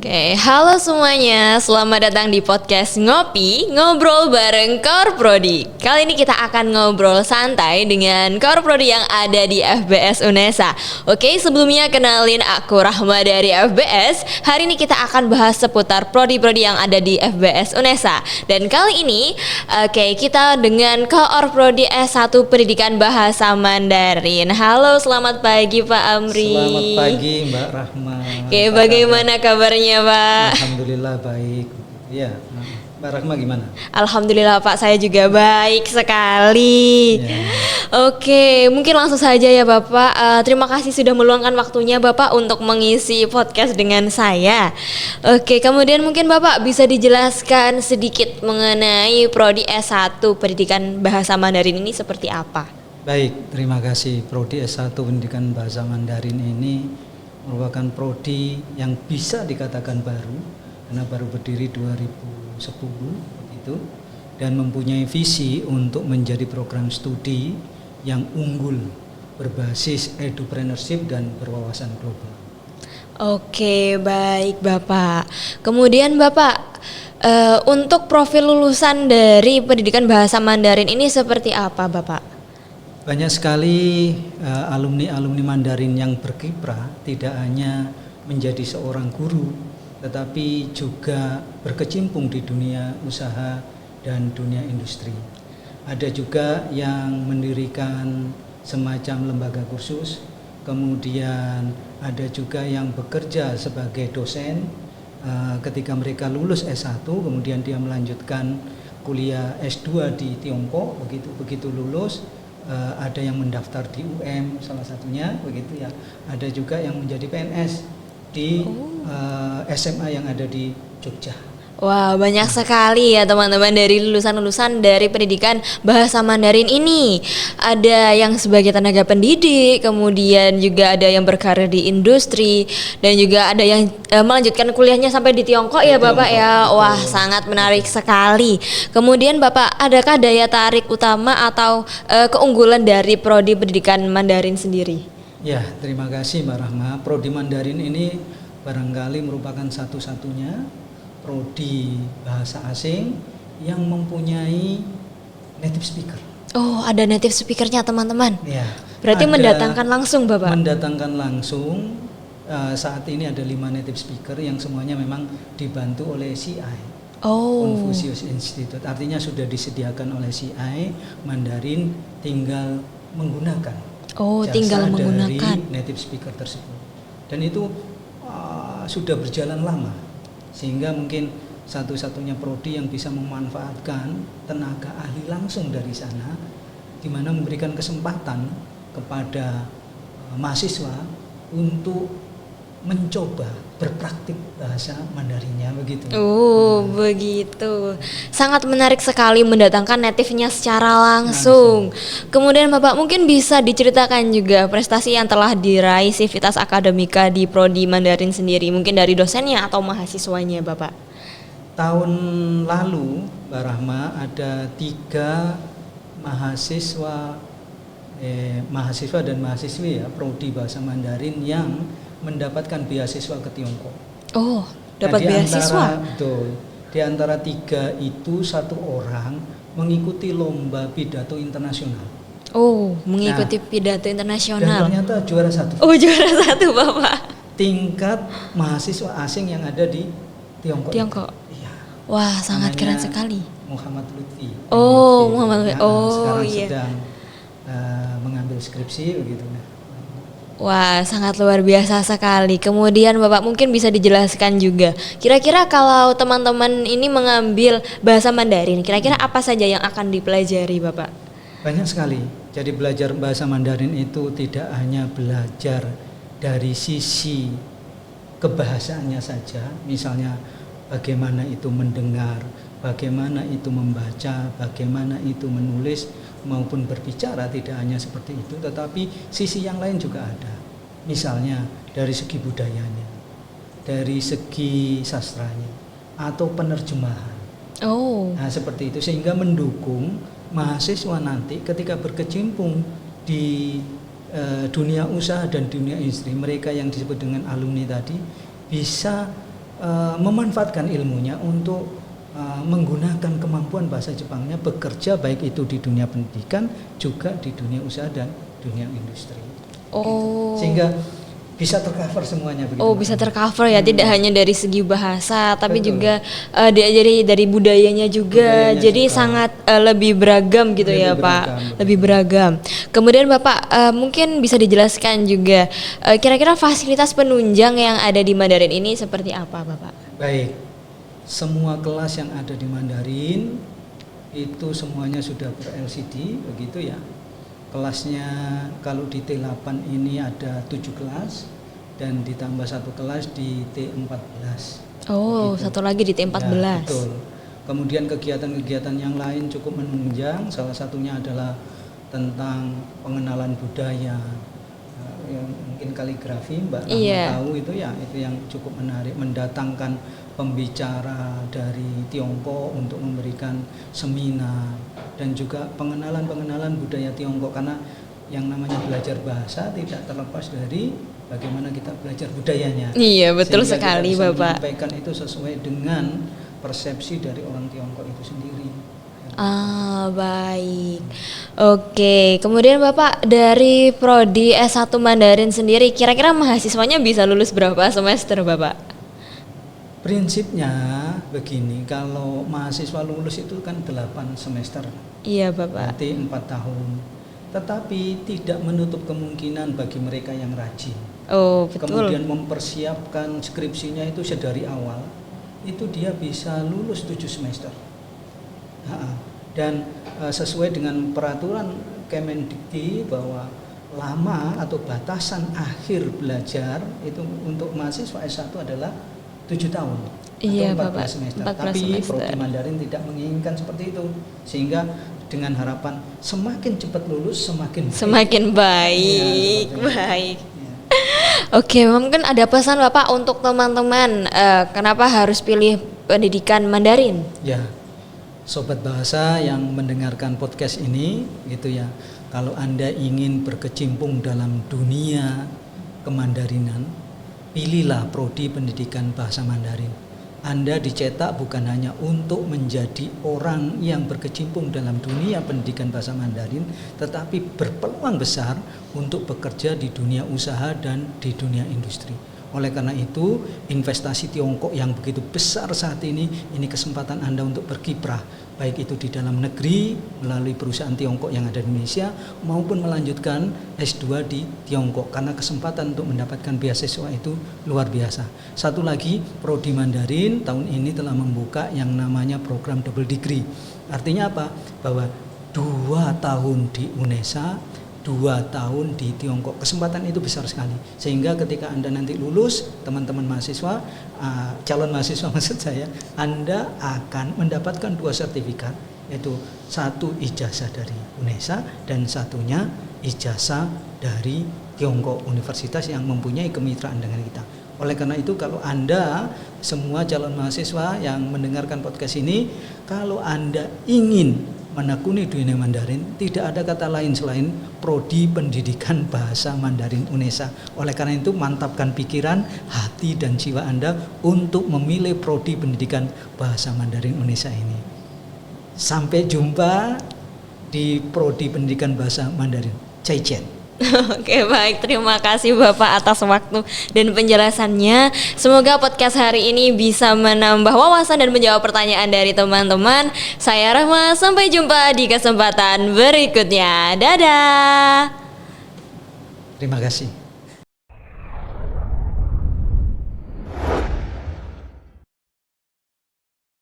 Oke, halo semuanya. Selamat datang di podcast Ngopi, ngobrol bareng Kor Prodi. Kali ini kita akan ngobrol santai dengan Kor Prodi yang ada di FBS Unesa. Oke, sebelumnya kenalin aku Rahma dari FBS. Hari ini kita akan bahas seputar prodi-prodi yang ada di FBS Unesa. Dan kali ini, kita dengan Kor Prodi S1 Pendidikan Bahasa Mandarin. Halo, selamat pagi Pak Amri. Selamat pagi Mbak Rahma. Oke, bagaimana kabarnya Pak? Alhamdulillah baik. Ya, Mbak Rahma gimana? Alhamdulillah Pak, saya juga baik sekali. Ya. Oke, mungkin langsung saja ya Bapak. Terima kasih sudah meluangkan waktunya Bapak untuk mengisi podcast dengan saya. Oke, kemudian mungkin Bapak bisa dijelaskan sedikit mengenai Prodi S1 Pendidikan Bahasa Mandarin ini seperti apa? Baik, terima kasih. Prodi S1 Pendidikan Bahasa Mandarin ini merupakan prodi yang bisa dikatakan baru karena baru berdiri 2010 begitu, dan mempunyai visi untuk menjadi program studi yang unggul berbasis edupreneurship dan berwawasan global. Oke, baik Bapak. Kemudian Bapak, untuk profil lulusan dari pendidikan bahasa Mandarin ini seperti apa Bapak? Banyak sekali alumni-alumni Mandarin yang berkiprah, tidak hanya menjadi seorang guru, tetapi juga berkecimpung di dunia usaha dan dunia industri. Ada juga yang mendirikan semacam lembaga kursus, kemudian ada juga yang bekerja sebagai dosen. Ketika mereka lulus S1, kemudian dia melanjutkan kuliah S2 di Tiongkok, begitu lulus. Ada yang mendaftar di UM salah satunya begitu ya. Ada juga yang menjadi PNS di SMA yang ada di Jogja. Wah, banyak sekali ya teman-teman dari lulusan-lulusan dari pendidikan bahasa Mandarin ini. Ada yang sebagai tenaga pendidik, kemudian juga ada yang berkarir di industri, dan juga ada yang melanjutkan kuliahnya sampai di Tiongkok ya Bapak ya. Wah, sangat menarik sekali. Kemudian Bapak, adakah daya tarik utama atau keunggulan dari prodi pendidikan Mandarin sendiri? Ya, terima kasih Mbak Rahma. Prodi Mandarin ini barangkali merupakan satu-satunya prodi bahasa asing yang mempunyai native speaker. Oh, ada native speakernya teman-teman. Ya. Berarti mendatangkan langsung Bapak? Mendatangkan langsung. Saat ini ada 5 native speaker yang semuanya memang dibantu oleh CI. Confucius Institute. Artinya sudah disediakan oleh CI Mandarin, tinggal menggunakan jasa dari native speaker tersebut. Dan itu sudah berjalan lama, sehingga mungkin satu-satunya prodi yang bisa memanfaatkan tenaga ahli langsung dari sana, di mana memberikan kesempatan kepada mahasiswa untuk mencoba berpraktik bahasa Mandarinnya begitu. Begitu. Sangat menarik sekali mendatangkan native-nya secara langsung. Kemudian Bapak mungkin bisa diceritakan juga prestasi yang telah diraih Sivitas Akademika di Prodi Mandarin sendiri, mungkin dari dosennya atau mahasiswanya Bapak. Tahun lalu Mbak Rahma ada 3 mahasiswa dan mahasiswi ya Prodi Bahasa Mandarin yang mendapatkan beasiswa ke Tiongkok. Dapat beasiswa? Betul. Di antara 3 itu 1 orang mengikuti lomba pidato internasional. Mengikuti pidato internasional. Dan ternyata juara 1. Juara 1 Bapak. Tingkat mahasiswa asing yang ada di Tiongkok. Iya. Wah, sangat keren sekali. Muhammad Lutfi. Muhammad Lutfi. Sekarang iya. sedang mengambil skripsi begitu. Wah, sangat luar biasa sekali. Kemudian Bapak mungkin bisa dijelaskan juga, kira-kira kalau teman-teman ini mengambil bahasa Mandarin, kira-kira apa saja yang akan dipelajari Bapak? Banyak sekali. Jadi belajar bahasa Mandarin itu tidak hanya belajar dari sisi kebahasaannya saja, misalnya bagaimana itu mendengar, bagaimana itu membaca, bagaimana itu menulis maupun berbicara, tidak hanya seperti itu, tetapi sisi yang lain juga ada. Misalnya dari segi budayanya, dari segi sastranya, atau penerjemahan. Nah, seperti itu, sehingga mendukung mahasiswa nanti ketika berkecimpung di dunia usaha dan dunia industri, mereka yang disebut dengan alumni tadi bisa memanfaatkan ilmunya untuk menggunakan kemampuan bahasa Jepangnya bekerja baik itu di dunia pendidikan juga di dunia usaha dan dunia industri. Oh. Sehingga bisa tercover semuanya begitu. Oh, bisa tercover ya, tidak hanya dari segi bahasa tapi Betul. juga dari budayanya juga. Budayanya jadi juga. sangat lebih beragam gitu ya, Lebih Pak. beragam, Lebih beragam. Kemudian Bapak mungkin bisa dijelaskan juga kira-kira fasilitas penunjang yang ada di Mandarin ini seperti apa, Bapak? Baik. Semua kelas yang ada di Mandarin itu semuanya sudah ber-LCD begitu ya. Kelasnya kalau di T8 ini ada 7 kelas dan ditambah satu kelas di T14. Oh, Begitu. satu lagi di T14. Ya, betul. Kemudian kegiatan-kegiatan yang lain cukup menunjang. Salah satunya adalah tentang pengenalan budaya, yang mungkin kaligrafi, Mbak Rahma Iya. tahu itu ya, itu yang cukup menarik, mendatangkan pembicara dari Tiongkok untuk memberikan seminar dan juga pengenalan budaya Tiongkok, karena yang namanya belajar bahasa tidak terlepas dari bagaimana kita belajar budayanya. Iya, betul Sehingga sekali, kita bisa Bapak. menyampaikan itu sesuai dengan persepsi dari orang Tiongkok itu sendiri. Ah, baik. Oke, kemudian Bapak dari prodi S1 Mandarin sendiri kira-kira mahasiswanya bisa lulus berapa semester, Bapak? Prinsipnya begini, kalau mahasiswa lulus itu kan 8 semester, Iya, Bapak. berarti 4 tahun. Tetapi tidak menutup kemungkinan bagi mereka yang rajin. Oh, betul. Kemudian mempersiapkan skripsinya itu sedari awal, itu dia bisa lulus 7 semester. Dan sesuai dengan peraturan Kemendikti bahwa lama atau batasan akhir belajar itu untuk mahasiswa S1 adalah 7 tahun Iya, atau 14 Bapak. semester. 14 Tapi semester. Prodi Mandarin tidak menginginkan seperti itu, sehingga dengan harapan semakin cepat lulus semakin baik. Semakin baik, Iya, baik. Iya. Oke, mungkin ada pesan Bapak untuk teman-teman kenapa harus pilih pendidikan Mandarin? Ya, sobat bahasa yang mendengarkan podcast ini gitu ya, kalau Anda ingin berkecimpung dalam dunia kemandarinan, pilihlah prodi pendidikan bahasa Mandarin. Anda dicetak bukan hanya untuk menjadi orang yang berkecimpung dalam dunia pendidikan bahasa Mandarin, tetapi berpeluang besar untuk bekerja di dunia usaha dan di dunia industri. Oleh karena itu, investasi Tiongkok yang begitu besar saat ini kesempatan Anda untuk berkiprah, baik itu di dalam negeri melalui perusahaan Tiongkok yang ada di Indonesia maupun melanjutkan S2 di Tiongkok, karena kesempatan untuk mendapatkan beasiswa itu luar biasa. Satu lagi, Prodi Mandarin tahun ini telah membuka yang namanya program double degree. Artinya apa? Bahwa 2 tahun di UNESA, 2 tahun di Tiongkok. Kesempatan itu besar sekali, sehingga ketika Anda nanti lulus, teman-teman mahasiswa, calon mahasiswa maksud saya, Anda akan mendapatkan 2 sertifikat, yaitu satu ijazah dari UNESA dan satunya ijazah dari Tiongkok, universitas yang mempunyai kemitraan dengan kita. Oleh karena itu, kalau Anda semua calon mahasiswa yang mendengarkan podcast ini, kalau Anda ingin menekuni dunia Mandarin, tidak ada kata lain selain prodi pendidikan bahasa Mandarin UNESA. Oleh karena itu, mantapkan pikiran, hati dan jiwa Anda untuk memilih prodi pendidikan bahasa Mandarin UNESA ini. Sampai jumpa di prodi pendidikan bahasa Mandarin. Zaijian. Oke, baik, terima kasih Bapak atas waktu dan penjelasannya. Semoga podcast hari ini bisa menambah wawasan dan menjawab pertanyaan dari teman-teman. Saya Rahma, sampai jumpa di kesempatan berikutnya. Dadah. Terima kasih.